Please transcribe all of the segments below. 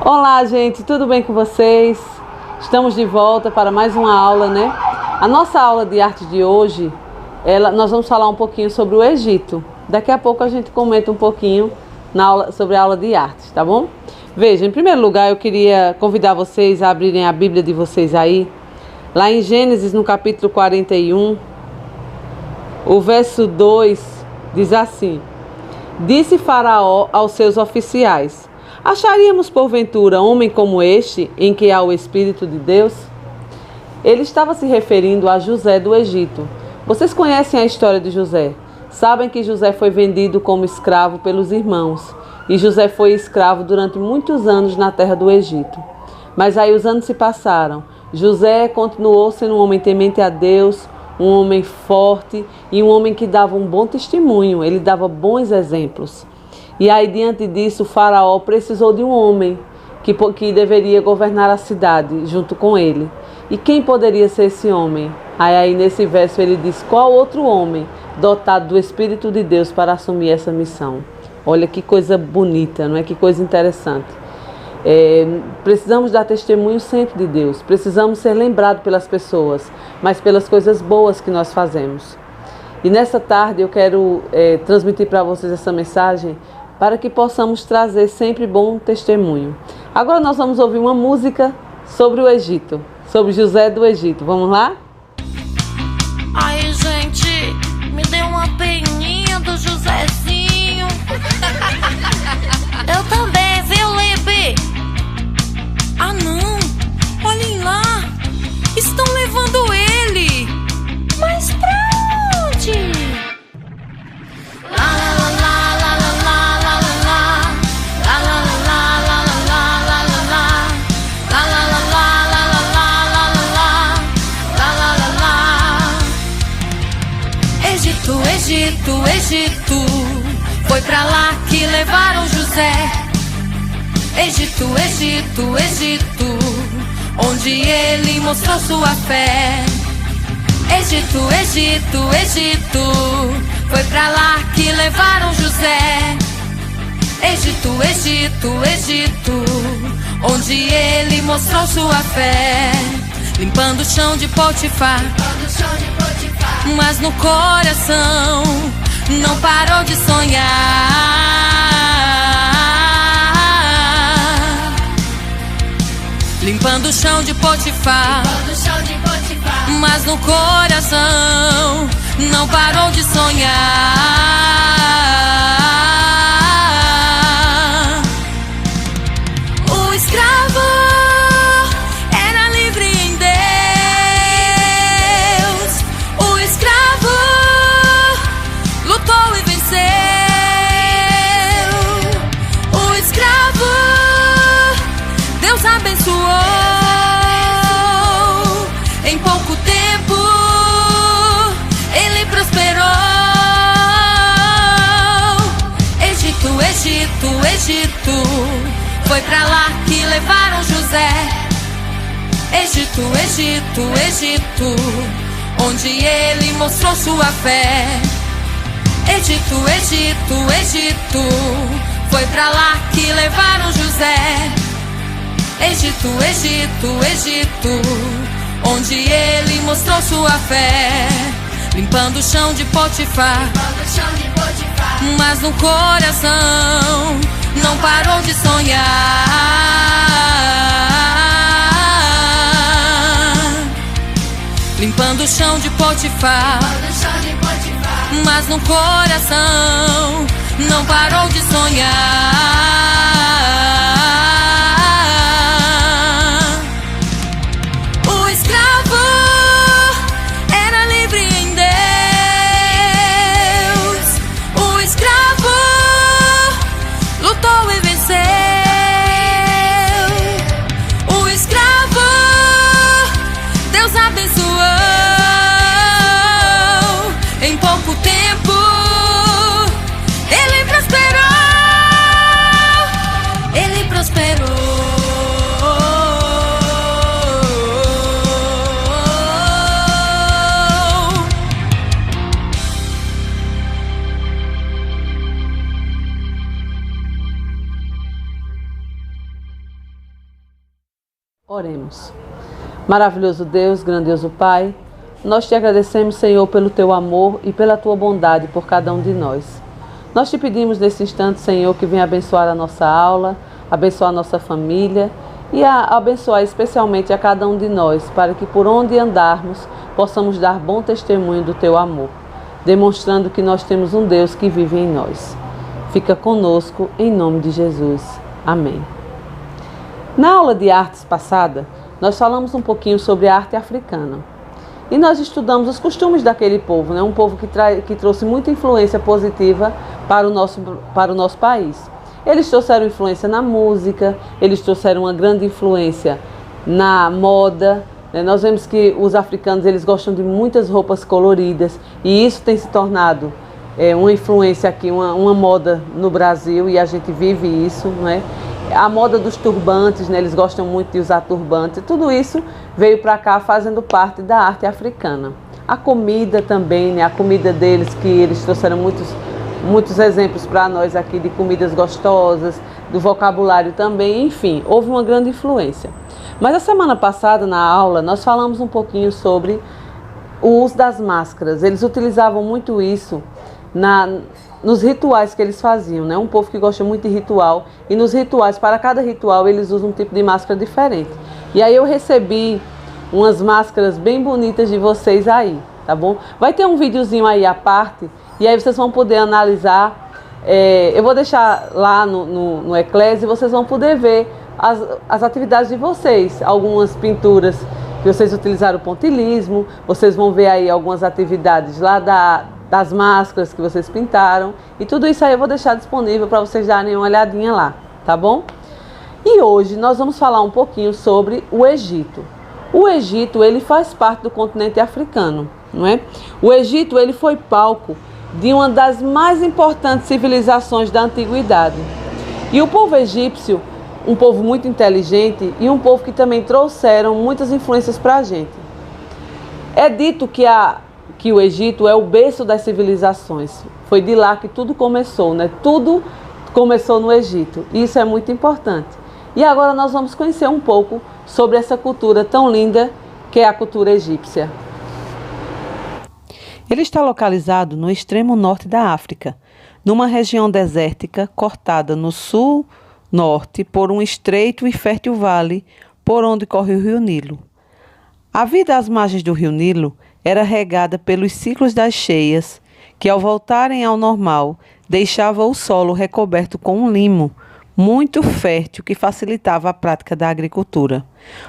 Olá, gente, tudo bem com vocês? Estamos de volta para mais uma aula, né? A nossa aula de arte de hoje, nós vamos falar um pouquinho sobre o Egito. Daqui a pouco a gente comenta um pouquinho sobre a aula de arte, tá bom? Veja, em primeiro lugar, eu queria convidar vocês a abrirem a Bíblia de vocês aí, lá em Gênesis, no capítulo 41, o verso 2 diz assim: Disse Faraó aos seus oficiais: Acharíamos porventura homem como este, em que há o Espírito de Deus? Ele estava se referindo a José do Egito. Vocês conhecem a história de José. Sabem que José foi vendido como escravo pelos irmãos. E José foi escravo durante muitos anos na terra do Egito. Mas aí os anos se passaram. José continuou sendo um homem temente a Deus, um homem forte e um homem que dava um bom testemunho. Ele dava bons exemplos. E aí, diante disso, o faraó precisou de um homem que deveria governar a cidade junto com ele. E quem poderia ser esse homem? Aí nesse verso ele diz: qual outro homem dotado do Espírito de Deus para assumir essa missão? Olha que coisa bonita, não é? Que coisa interessante. Precisamos dar testemunho sempre de Deus. Precisamos ser lembrados pelas pessoas, mas pelas coisas boas que nós fazemos. E nessa tarde eu quero transmitir para vocês essa mensagem para que possamos trazer sempre bom testemunho. Agora nós vamos ouvir uma música sobre o Egito, sobre José do Egito. Vamos lá? Ai, gente, me deu uma peninha do Josézinho. Eu também, viu, Libe? Ah, não, olhem lá, estão levando ele. Mas pra onde? Egito, foi pra lá que levaram José. Egito, onde ele mostrou sua fé. Egito, foi pra lá que levaram José. Egito, onde ele mostrou sua fé. Limpando o chão de Potifar, mas no coração não parou de sonhar. Limpando o chão de Potifar, mas no coração não parou de sonhar. O escravo era livre em Deus. O escravo lutou e venceu. O escravo Deus abençoou. Em pouco tempo ele prosperou. Egito, foi pra lá que levaram José. Egito, onde ele mostrou sua fé. Egito, foi pra lá que levaram José. Egito, onde ele mostrou sua fé. Limpando o chão de Potifar, mas no coração não parou de sonhar. Limpando o chão de Potifar, mas no coração não parou de sonhar. O escravo era livre em Deus. O escravo lutou e venceu. O escravo Deus abençoou. Em pouco tempo ele prosperou. Ele Oremos. Maravilhoso Deus, grandioso Pai, nós te agradecemos, Senhor, pelo teu amor e pela tua bondade por cada um de nós. Nós te pedimos nesse instante, Senhor, que venha abençoar a nossa aula, abençoar a nossa família e abençoar especialmente a cada um de nós, para que por onde andarmos possamos dar bom testemunho do teu amor, demonstrando que nós temos um Deus que vive em nós. Fica conosco, em nome de Jesus. Amém. Na aula de artes passada, nós falamos um pouquinho sobre a arte africana. E nós estudamos os costumes daquele povo, né? Um povo que trouxe muita influência positiva para o nosso país. Eles trouxeram influência na música, eles trouxeram uma grande influência na moda, né? Nós vemos que os africanos eles gostam de muitas roupas coloridas e isso tem se tornado uma influência aqui, uma moda no Brasil, e a gente vive isso, não é? A moda dos turbantes, né? Eles gostam muito de usar turbantes. Tudo isso veio para cá fazendo parte da arte africana. A comida também, né? A comida deles, que eles trouxeram muitos exemplos para nós aqui de comidas gostosas, do vocabulário também, enfim, houve uma grande influência. Mas a semana passada, na aula, nós falamos um pouquinho sobre o uso das máscaras. Eles utilizavam muito isso nos rituais que eles faziam, né? Um povo que gosta muito de ritual, e nos rituais, para cada ritual, eles usam um tipo de máscara diferente. E aí eu recebi umas máscaras bem bonitas de vocês aí, tá bom? Vai ter um videozinho aí à parte, e aí vocês vão poder analisar. Eu vou deixar lá no Eclésia, e vocês vão poder ver as atividades de vocês, algumas pinturas que vocês utilizaram o pontilhismo, vocês vão ver aí algumas atividades lá das máscaras que vocês pintaram, e tudo isso aí eu vou deixar disponível para vocês darem uma olhadinha lá, tá bom? E hoje nós vamos falar um pouquinho sobre o Egito. O Egito, ele faz parte do continente africano, não é? O Egito, ele foi palco de uma das mais importantes civilizações da antiguidade. E o povo egípcio, um povo muito inteligente e um povo que também trouxeram muitas influências para a gente. É dito que o Egito é o berço das civilizações. Foi de lá que tudo começou, né? Tudo começou no Egito. E isso é muito importante. E agora nós vamos conhecer um pouco sobre essa cultura tão linda que é a cultura egípcia. Ele está localizado no extremo norte da África, numa região desértica cortada no sul-norte por um estreito e fértil vale por onde corre o rio Nilo. A vida às margens do rio Nilo era regada pelos ciclos das cheias, que ao voltarem ao normal, deixava o solo recoberto com um limo muito fértil que facilitava a prática da agricultura.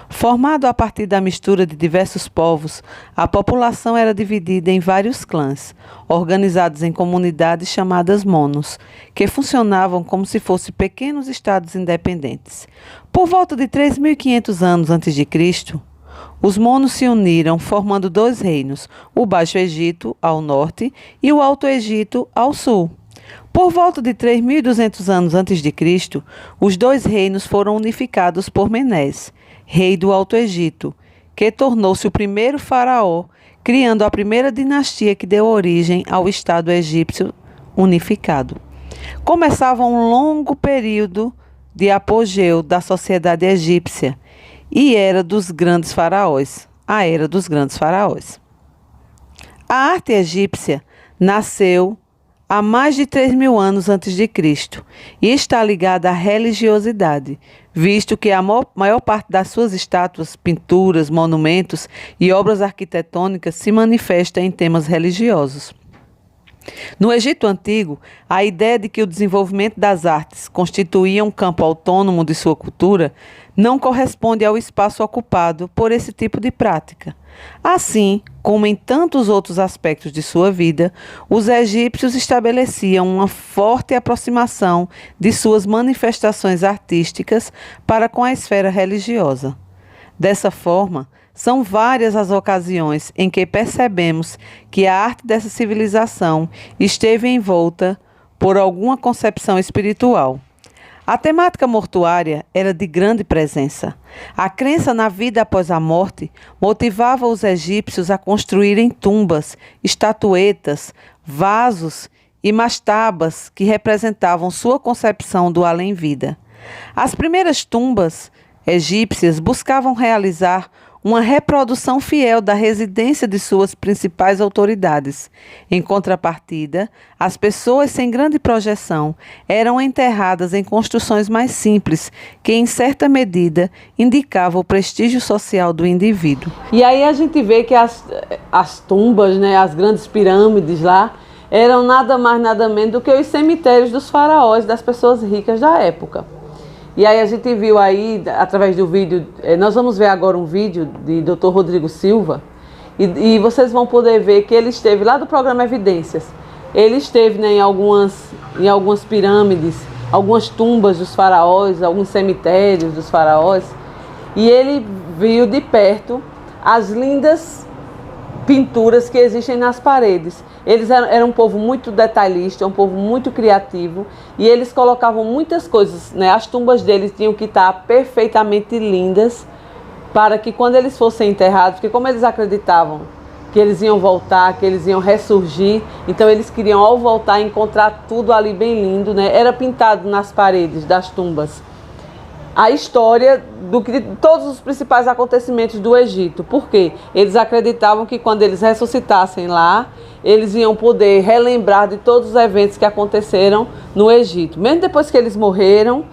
Formado a partir da mistura de diversos povos, a população era dividida em vários clãs, organizados em comunidades chamadas monos, que funcionavam como se fossem pequenos estados independentes. Por volta de 3.500 anos a.C., os monos se uniram, formando dois reinos, o Baixo Egito, ao norte, e o Alto Egito, ao sul. Por volta de 3.200 anos a.C., os dois reinos foram unificados por Menés, rei do Alto Egito, que tornou-se o primeiro faraó, criando a primeira dinastia que deu origem ao Estado egípcio unificado. Começava um longo período de apogeu da sociedade egípcia, e era dos grandes faraós, a era dos grandes faraós. A arte egípcia nasceu há mais de 3.000 anos antes de Cristo e está ligada à religiosidade, visto que a maior parte das suas estátuas, pinturas, monumentos e obras arquitetônicas se manifesta em temas religiosos. No Egito Antigo, a ideia de que o desenvolvimento das artes constituía um campo autônomo de sua cultura não corresponde ao espaço ocupado por esse tipo de prática. Assim, como em tantos outros aspectos de sua vida, os egípcios estabeleciam uma forte aproximação de suas manifestações artísticas para com a esfera religiosa. Dessa forma, são várias as ocasiões em que percebemos que a arte dessa civilização esteve envolta por alguma concepção espiritual. A temática mortuária era de grande presença. A crença na vida após a morte motivava os egípcios a construírem tumbas, estatuetas, vasos e mastabas que representavam sua concepção do além-vida. As primeiras tumbas egípcias buscavam realizar uma reprodução fiel da residência de suas principais autoridades. Em contrapartida, as pessoas sem grande projeção eram enterradas em construções mais simples, que em certa medida indicavam o prestígio social do indivíduo. E aí a gente vê que as tumbas, né, as grandes pirâmides lá, eram nada mais nada menos do que os cemitérios dos faraós, das pessoas ricas da época. E aí a gente viu aí, através do vídeo, nós vamos ver agora um vídeo de Dr. Rodrigo Silva, e vocês vão poder ver que ele esteve lá do programa Evidências. Ele esteve, né, em algumas pirâmides, algumas tumbas dos faraós, alguns cemitérios dos faraós, e ele viu de perto as lindas pinturas que existem nas paredes. Eles eram um povo muito detalhista, um povo muito criativo, e eles colocavam muitas coisas, né? As tumbas deles tinham que estar perfeitamente lindas para que quando eles fossem enterrados, porque como eles acreditavam que eles iam voltar, que eles iam ressurgir, então eles queriam ao voltar encontrar tudo ali bem lindo, né? Era pintado nas paredes das tumbas a história de todos os principais acontecimentos do Egito. Por quê? Eles acreditavam que quando eles ressuscitassem lá, eles iam poder relembrar de todos os eventos que aconteceram no Egito. Mesmo depois que eles morreram,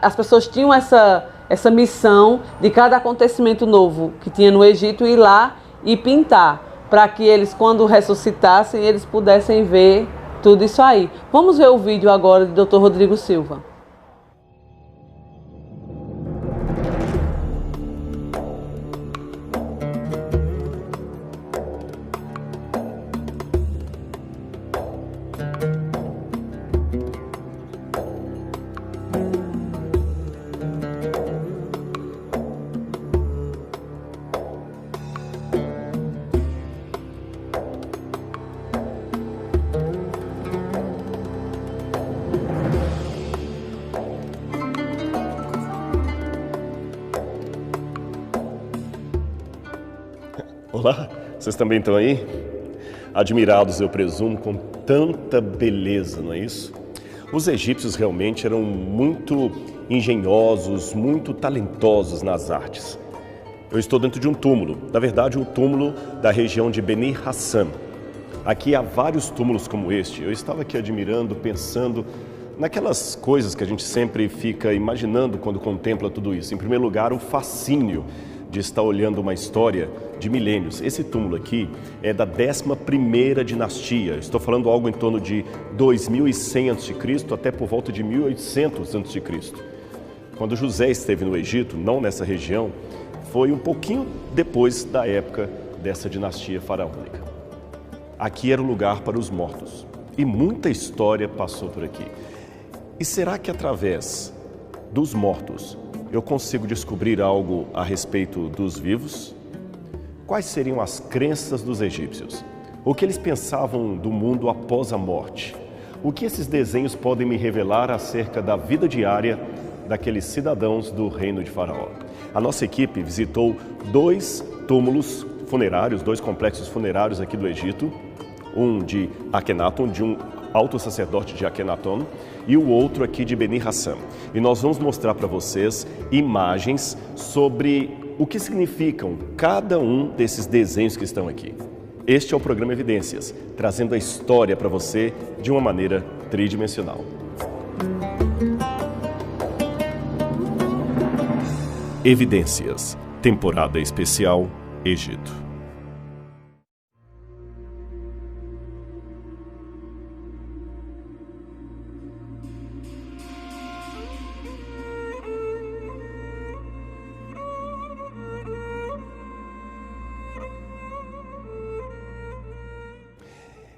as pessoas tinham essa missão de cada acontecimento novo que tinha no Egito ir lá e pintar, para que eles, quando ressuscitassem, eles pudessem ver tudo isso aí. Vamos ver o vídeo agora do Dr. Rodrigo Silva. Olá, vocês também estão aí? Admirados, eu presumo, com tanta beleza, não é isso? Os egípcios realmente eram muito engenhosos, muito talentosos nas artes. Eu estou dentro de um túmulo, na verdade um túmulo da região de Beni Hassan. Aqui há vários túmulos como este. Eu estava aqui admirando, pensando naquelas coisas que a gente sempre fica imaginando quando contempla tudo isso. Em primeiro lugar, o fascínio de estar olhando uma história de milênios. Esse túmulo aqui é da 11ª dinastia. Estou falando algo em torno de 2100 a.C. até por volta de 1800 a.C. Quando José esteve no Egito, não nessa região, foi um pouquinho depois da época dessa dinastia faraônica. Aqui era o lugar para os mortos e muita história passou por aqui. E será que através dos mortos eu consigo descobrir algo a respeito dos vivos? Quais seriam as crenças dos egípcios? O que eles pensavam do mundo após a morte? O que esses desenhos podem me revelar acerca da vida diária daqueles cidadãos do reino de Faraó? A nossa equipe visitou 2 túmulos funerários, 2 complexos funerários aqui do Egito, um de Akhenaton, de um alto sacerdote de Akhenaton, e o outro aqui de Beni Hassan. E nós vamos mostrar para vocês imagens sobre o que significam cada um desses desenhos que estão aqui. Este é o programa Evidências, trazendo a história para você de uma maneira tridimensional. Evidências, temporada especial, Egito.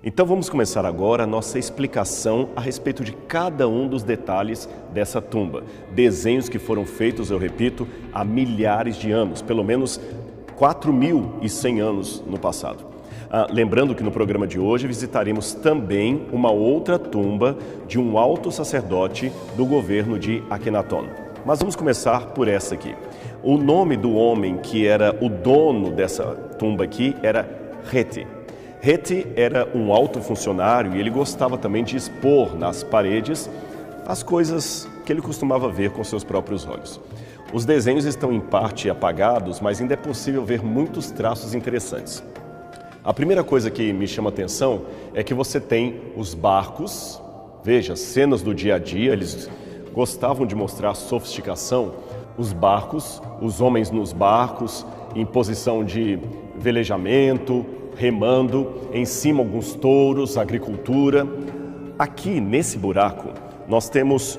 Então vamos começar agora a nossa explicação a respeito de cada um dos detalhes dessa tumba. Desenhos que foram feitos, eu repito, há milhares de anos, pelo menos 4.100 anos no passado. Lembrando que no programa de hoje visitaremos também uma outra tumba de um alto sacerdote do governo de Akhenaton. Mas vamos começar por essa aqui. O nome do homem que era o dono dessa tumba aqui era Heti. Heti era um alto funcionário e ele gostava também de expor nas paredes as coisas que ele costumava ver com seus próprios olhos. Os desenhos estão em parte apagados, mas ainda é possível ver muitos traços interessantes. A primeira coisa que me chama a atenção é que você tem os barcos, veja, cenas do dia a dia, eles gostavam de mostrar sofisticação, os barcos, os homens nos barcos, em posição de velejamento, remando, em cima alguns touros, agricultura. Aqui nesse buraco nós temos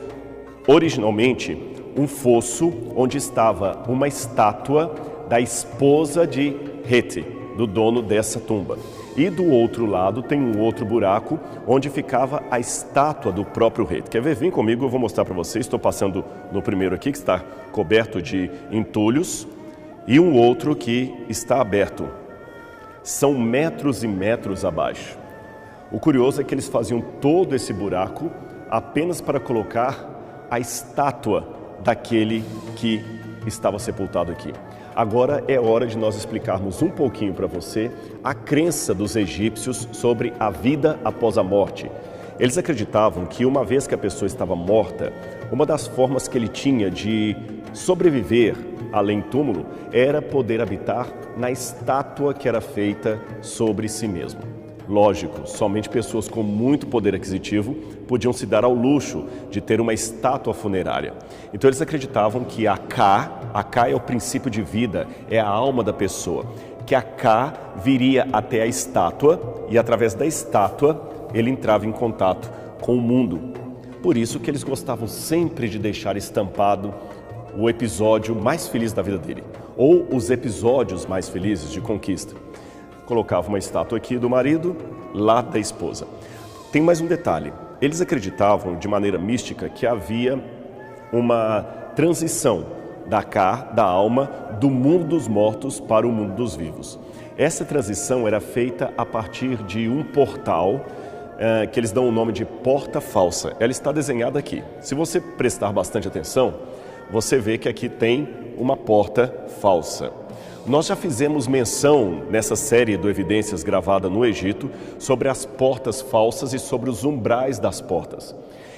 originalmente um fosso onde estava uma estátua da esposa de Rete, do dono dessa tumba. E do outro lado tem um outro buraco onde ficava a estátua do próprio Rete. Quer ver? Vem comigo, eu vou mostrar para vocês. Estou passando no primeiro aqui, que está coberto de entulhos, e um outro que está aberto. São metros e metros abaixo. O curioso é que eles faziam todo esse buraco apenas para colocar a estátua daquele que estava sepultado aqui. Agora é hora de nós explicarmos um pouquinho para você a crença dos egípcios sobre a vida após a morte. Eles acreditavam que uma vez que a pessoa estava morta, uma das formas que ele tinha de sobreviver além túmulo era poder habitar na estátua que era feita sobre si mesmo. Lógico, somente pessoas com muito poder aquisitivo podiam se dar ao luxo de ter uma estátua funerária. Então eles acreditavam que a Ka é o princípio de vida, é a alma da pessoa, que a Ka viria até a estátua e através da estátua ele entrava em contato com o mundo. Por isso que eles gostavam sempre de deixar estampado o episódio mais feliz da vida dele, ou os episódios mais felizes de conquista. Colocava uma estátua aqui do marido, lá da esposa. Tem mais um detalhe. Eles acreditavam, de maneira mística, que havia uma transição da alma, do mundo dos mortos para o mundo dos vivos. Essa transição era feita a partir de um portal que eles dão o nome de porta falsa. Ela está desenhada aqui. Se você prestar bastante atenção, você vê que aqui tem uma porta falsa. Nós já fizemos menção nessa série do Evidências gravada no Egito sobre as portas falsas e sobre os umbrais das portas.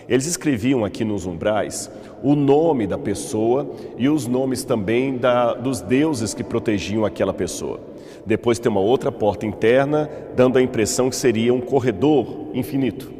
Eles escreviam aqui nos umbrais o nome da pessoa e os nomes também dos deuses que protegiam aquela pessoa. Depois tem uma outra porta interna, dando a impressão que seria um corredor infinito.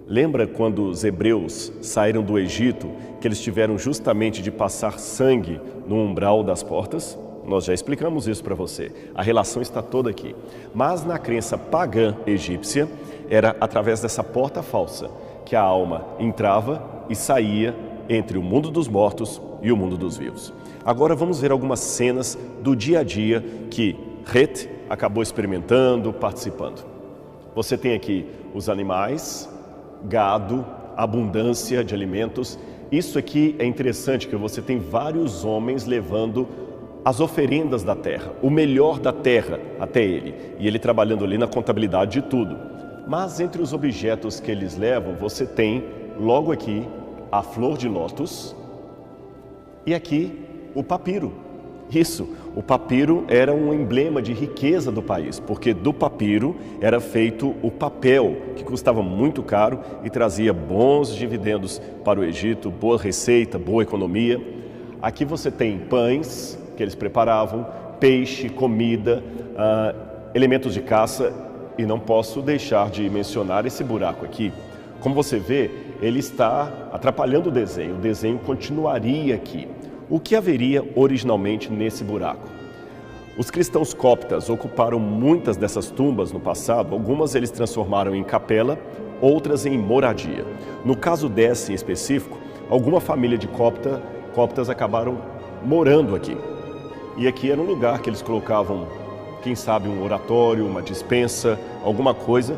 Lembra quando os hebreus saíram do Egito, que eles tiveram justamente de passar sangue no umbral das portas? Nós já explicamos isso para você. A relação está toda aqui. Mas na crença pagã egípcia, era através dessa porta falsa que a alma entrava e saía entre o mundo dos mortos e o mundo dos vivos. Agora vamos ver algumas cenas do dia a dia que Rete acabou experimentando, participando. Você tem aqui os animais, gado, abundância de alimentos. Isso aqui é interessante, que você tem vários homens levando as oferendas da terra, o melhor da terra até ele, e ele trabalhando ali na contabilidade de tudo. Mas entre os objetos que eles levam, você tem logo aqui a flor de lótus e aqui o papiro. Isso, o papiro era um emblema de riqueza do país, porque do papiro era feito o papel, que custava muito caro e trazia bons dividendos para o Egito, boa receita, boa economia. Aqui você tem pães que eles preparavam, peixe, comida, elementos de caça, e não posso deixar de mencionar esse buraco aqui. Como você vê, ele está atrapalhando o desenho continuaria aqui. O que haveria originalmente nesse buraco? Os cristãos coptas ocuparam muitas dessas tumbas no passado, algumas eles transformaram em capela, outras em moradia. No caso dessa em específico, alguma família de coptas acabaram morando aqui. E aqui era um lugar que eles colocavam, quem sabe, um oratório, uma despensa, alguma coisa.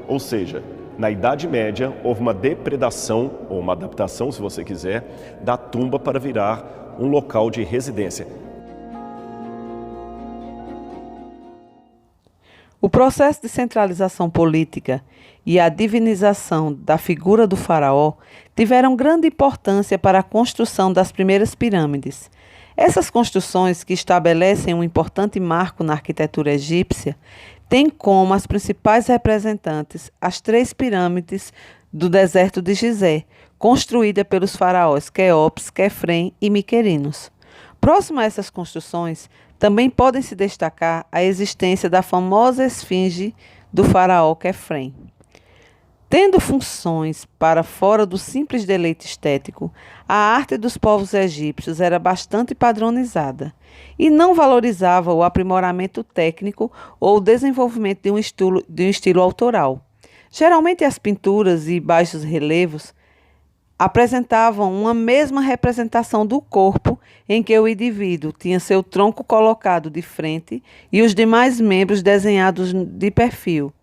Ou seja, na Idade Média houve uma depredação, ou uma adaptação, se você quiser, da tumba para virar um local de residência. O processo de centralização política e a divinização da figura do faraó tiveram grande importância para a construção das primeiras pirâmides. Essas construções, que estabelecem um importante marco na arquitetura egípcia, têm como as principais representantes as 3 pirâmides do deserto de Gizé, construída pelos faraós Quéops, Quefrem e Miquerinos. Próximo a essas construções, também podem se destacar a existência da famosa esfinge do faraó Quefrem. Tendo funções para fora do simples deleite estético, a arte dos povos egípcios era bastante padronizada e não valorizava o aprimoramento técnico ou o desenvolvimento de um estilo autoral. Geralmente as pinturas e baixos relevos apresentavam uma mesma representação do corpo em que o indivíduo tinha seu tronco colocado de frente e os demais membros desenhados de perfil.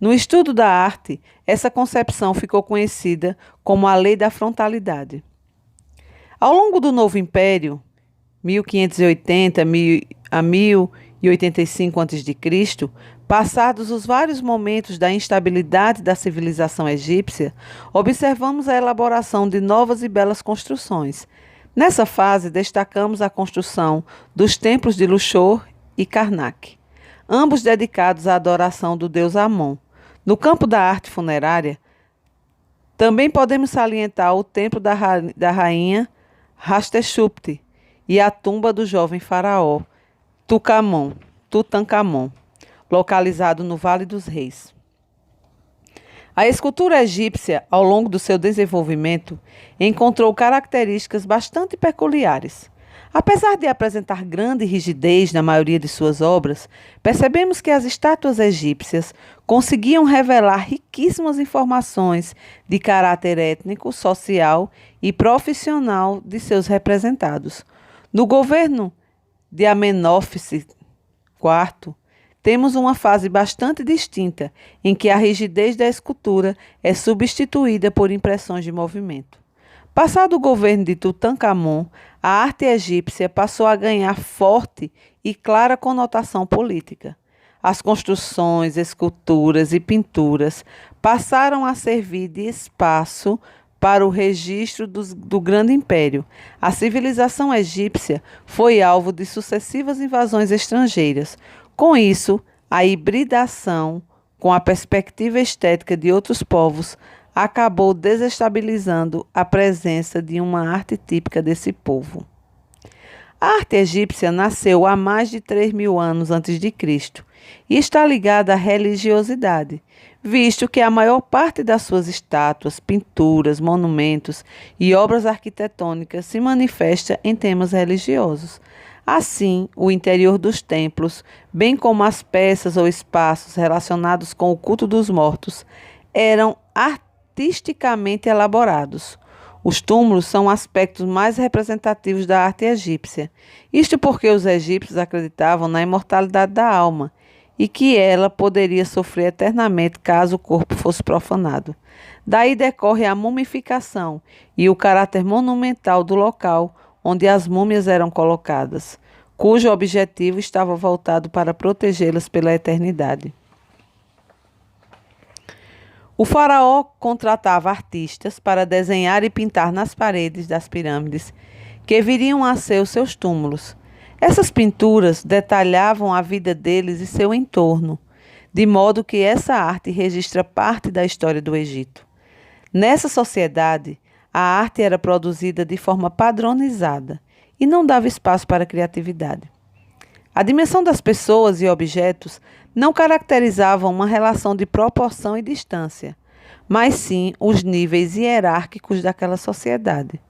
No estudo da arte, essa concepção ficou conhecida como a Lei da Frontalidade. Ao longo do Novo Império, 1580 a 1085 a.C., passados os vários momentos da instabilidade da civilização egípcia, observamos a elaboração de novas e belas construções. Nessa fase, destacamos a construção dos templos de Luxor e Karnak, ambos dedicados à adoração do deus Amon. No campo da arte funerária, também podemos salientar o templo da rainha Hatshepsut e a tumba do jovem faraó Tutankhamon, localizado no Vale dos Reis. A escultura egípcia, ao longo do seu desenvolvimento, encontrou características bastante peculiares. Apesar de apresentar grande rigidez na maioria de suas obras, percebemos que as estátuas egípcias conseguiam revelar riquíssimas informações de caráter étnico, social e profissional de seus representados. No governo de Amenófis IV, temos uma fase bastante distinta, em que a rigidez da escultura é substituída por impressões de movimento. Passado o governo de Tutankhamon, a arte egípcia passou a ganhar forte e clara conotação política. As construções, esculturas e pinturas passaram a servir de espaço para o registro do grande império. A civilização egípcia foi alvo de sucessivas invasões estrangeiras. Com isso, a hibridação com a perspectiva estética de outros povos acabou desestabilizando a presença de uma arte típica desse povo. A arte egípcia nasceu há mais de 3.000 anos antes de Cristo e está ligada à religiosidade, visto que a maior parte das suas estátuas, pinturas, monumentos e obras arquitetônicas se manifesta em temas religiosos. Assim, o interior dos templos, bem como as peças ou espaços relacionados com o culto dos mortos, eram artisticamente elaborados. Os túmulos são aspectos mais representativos da arte egípcia. Isto porque os egípcios acreditavam na imortalidade da alma e que ela poderia sofrer eternamente caso o corpo fosse profanado. Daí decorre a mumificação e o caráter monumental do local onde as múmias eram colocadas, cujo objetivo estava voltado para protegê-las pela eternidade. O faraó contratava artistas para desenhar e pintar nas paredes das pirâmides, que viriam a ser os seus túmulos. Essas pinturas detalhavam a vida deles e seu entorno, de modo que essa arte registra parte da história do Egito. Nessa sociedade, a arte era produzida de forma padronizada e não dava espaço para a criatividade. A dimensão das pessoas e objetos não caracterizavam uma relação de proporção e distância, mas sim os níveis hierárquicos daquela sociedade.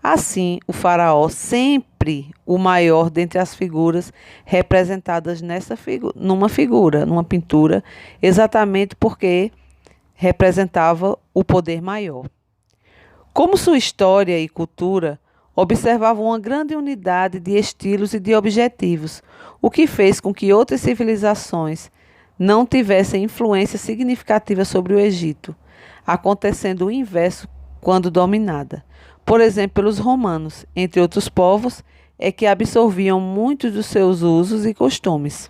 Assim, o faraó, sempre o maior dentre as figuras representadas numa pintura, exatamente porque representava o poder maior. Como sua história e cultura observavam uma grande unidade de estilos e de objetivos, o que fez com que outras civilizações não tivessem influência significativa sobre o Egito, acontecendo o inverso quando dominada. Por exemplo, pelos romanos, entre outros povos, é que absorviam muitos dos seus usos e costumes.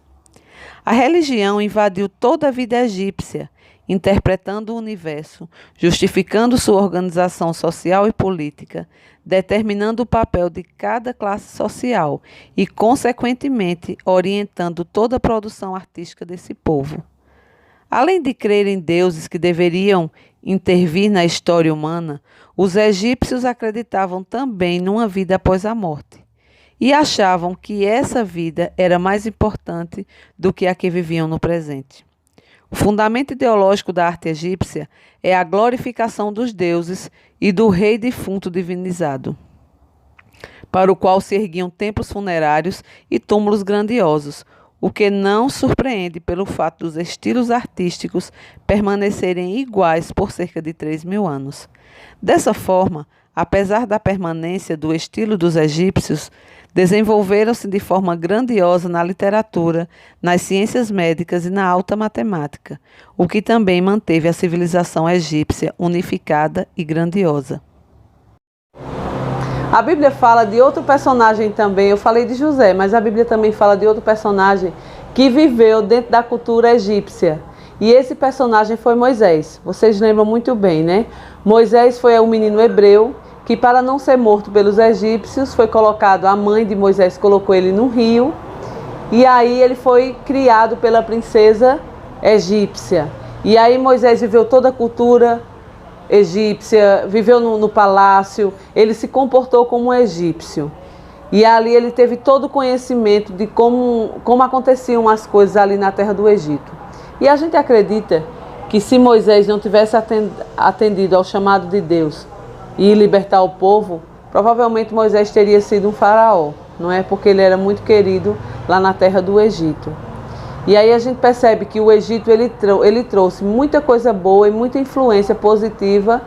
A religião invadiu toda a vida egípcia, interpretando o universo, justificando sua organização social e política, determinando o papel de cada classe social e, consequentemente, orientando toda a produção artística desse povo. Além de crer em deuses que deveriam intervir na história humana, os egípcios acreditavam também numa vida após a morte e achavam que essa vida era mais importante do que a que viviam no presente. O fundamento ideológico da arte egípcia é a glorificação dos deuses e do rei defunto divinizado, para o qual se erguiam templos funerários e túmulos grandiosos, o que não surpreende pelo fato dos estilos artísticos permanecerem iguais por cerca de 3.000 anos. Dessa forma, apesar da permanência do estilo dos egípcios, desenvolveram-se de forma grandiosa na literatura, nas ciências médicas e na alta matemática, o que também manteve a civilização egípcia unificada e grandiosa. A Bíblia fala de outro personagem também, eu falei de José, mas a Bíblia também fala de outro personagem que viveu dentro da cultura egípcia. E esse personagem foi Moisés. Vocês lembram muito bem, né? Moisés foi um menino hebreu que, para não ser morto pelos egípcios, foi colocado, a mãe de Moisés colocou ele num rio, e aí ele foi criado pela princesa egípcia. E aí Moisés viveu toda a cultura egípcia, viveu no palácio, ele se comportou como um egípcio. E ali ele teve todo o conhecimento de como aconteciam as coisas ali na terra do Egito. E a gente acredita que se Moisés não tivesse atendido ao chamado de Deus e libertar o povo, provavelmente Moisés teria sido um faraó, não é? Porque ele era muito querido lá na terra do Egito. E aí a gente percebe que o Egito ele trouxe muita coisa boa e muita influência positiva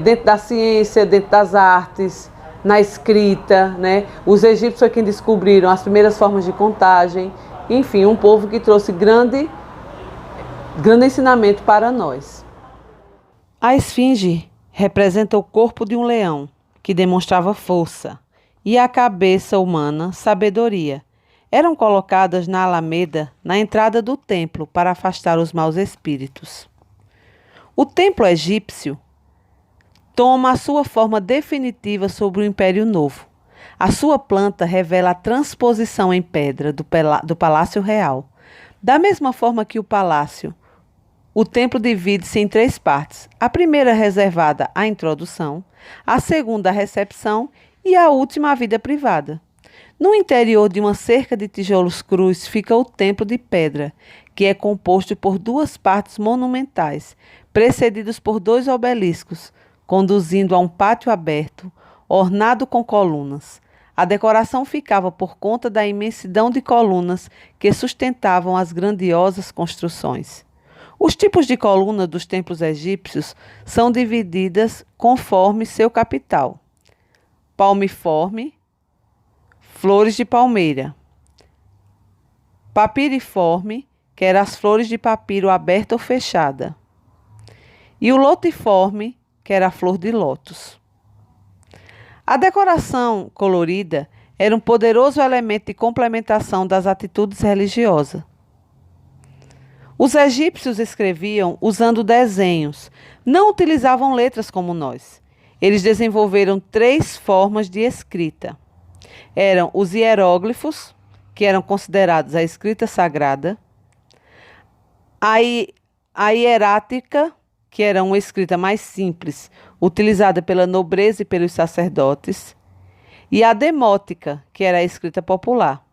dentro da ciência, dentro das artes, na escrita, né? Os egípcios foi quem descobriram as primeiras formas de contagem. Enfim, um povo que trouxe grande ensinamento para nós. A esfinge representa o corpo de um leão, que demonstrava força, e a cabeça humana, sabedoria. Eram colocadas na alameda, na entrada do templo, para afastar os maus espíritos. O templo egípcio toma a sua forma definitiva sobre o Império Novo. A sua planta revela a transposição em pedra do Palácio Real. Da mesma forma que o palácio, o templo divide-se em 3 partes. A primeira reservada à introdução, a segunda à recepção e a última à vida privada. No interior de uma cerca de tijolos crus fica o templo de pedra, que é composto por 2 partes monumentais, precedidos por 2 obeliscos, conduzindo a um pátio aberto, ornado com colunas. A decoração ficava por conta da imensidão de colunas que sustentavam as grandiosas construções. Os tipos de coluna dos templos egípcios são divididas conforme seu capital: palmiforme, flores de palmeira; papiriforme, que eram as flores de papiro aberta ou fechada; e o lotiforme, que era a flor de lótus. A decoração colorida era um poderoso elemento de complementação das atitudes religiosas. Os egípcios escreviam usando desenhos, não utilizavam letras como nós. Eles desenvolveram 3 formas de escrita. Eram os hieróglifos, que eram considerados a escrita sagrada; a hierática, que era uma escrita mais simples, utilizada pela nobreza e pelos sacerdotes; e a demótica, que era a escrita popular.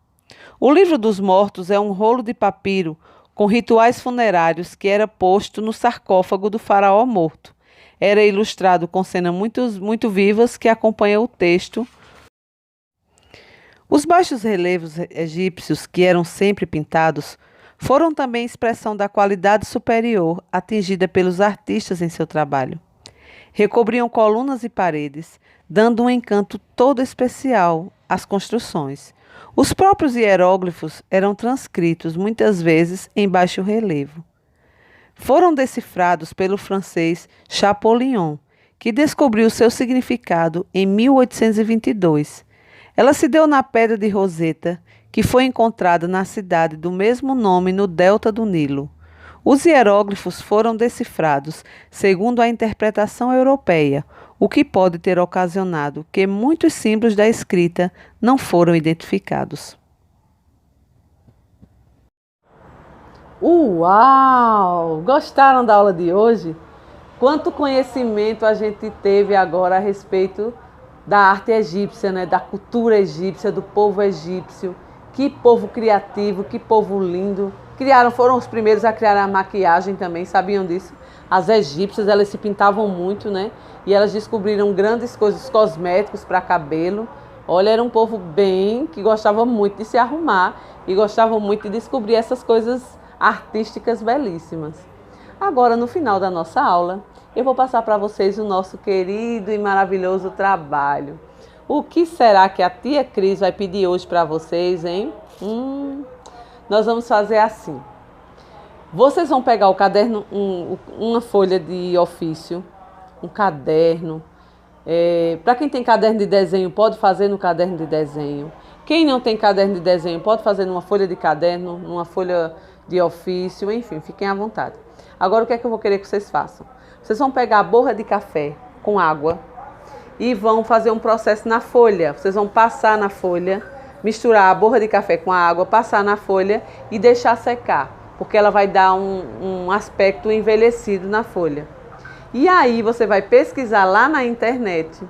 O Livro dos Mortos é um rolo de papiro com rituais funerários que era posto no sarcófago do faraó morto. Era ilustrado com cenas muito vivas que acompanham o texto. Os baixos relevos egípcios, que eram sempre pintados, foram também expressão da qualidade superior atingida pelos artistas em seu trabalho. Recobriam colunas e paredes, dando um encanto todo especial às construções. Os próprios hieróglifos eram transcritos, muitas vezes, em baixo relevo. Foram decifrados pelo francês Champollion, que descobriu seu significado em 1822. Ela se deu na pedra de Roseta, que foi encontrada na cidade do mesmo nome no delta do Nilo. Os hieróglifos foram decifrados segundo a interpretação europeia, o que pode ter ocasionado que muitos símbolos da escrita não foram identificados. Uau! Gostaram da aula de hoje? Quanto conhecimento a gente teve agora a respeito da arte egípcia, né? Da cultura egípcia, do povo egípcio. Que povo criativo, que povo lindo. Foram os primeiros a criar a maquiagem também, sabiam disso? As egípcias, elas se pintavam muito, né? E elas descobriram grandes coisas, cosméticos para cabelo. Olha, era um povo que gostava muito de se arrumar e gostava muito de descobrir essas coisas artísticas belíssimas. Agora, no final da nossa aula, eu vou passar para vocês o nosso querido e maravilhoso trabalho. O que será que a tia Cris vai pedir hoje para vocês, hein? Nós vamos fazer assim. Vocês vão pegar o caderno, uma folha de ofício, um caderno. Para quem tem caderno de desenho, pode fazer no caderno de desenho. Quem não tem caderno de desenho, pode fazer numa folha de caderno, numa folha de ofício, enfim, fiquem à vontade. Agora, o que é que eu vou querer que vocês façam? Vocês vão pegar a borra de café com água e vão fazer um processo na folha. Vocês vão passar na folha, misturar a borra de café com a água, passar na folha e deixar secar, porque ela vai dar um aspecto envelhecido na folha. E aí você vai pesquisar lá na internet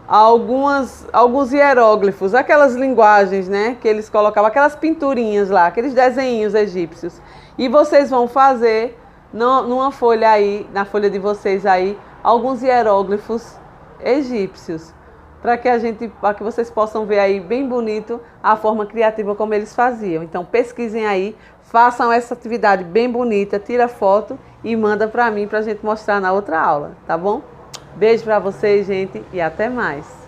alguns hieróglifos, aquelas linguagens, né, que eles colocavam, aquelas pinturinhas lá, aqueles desenhos egípcios. E vocês vão fazer numa folha aí, na folha de vocês aí, alguns hieróglifos egípcios, para que vocês possam ver aí bem bonito a forma criativa como eles faziam. Então pesquisem aí, façam essa atividade bem bonita, tira foto e manda para mim para a gente mostrar na outra aula, tá bom? Beijo para vocês, gente, e até mais!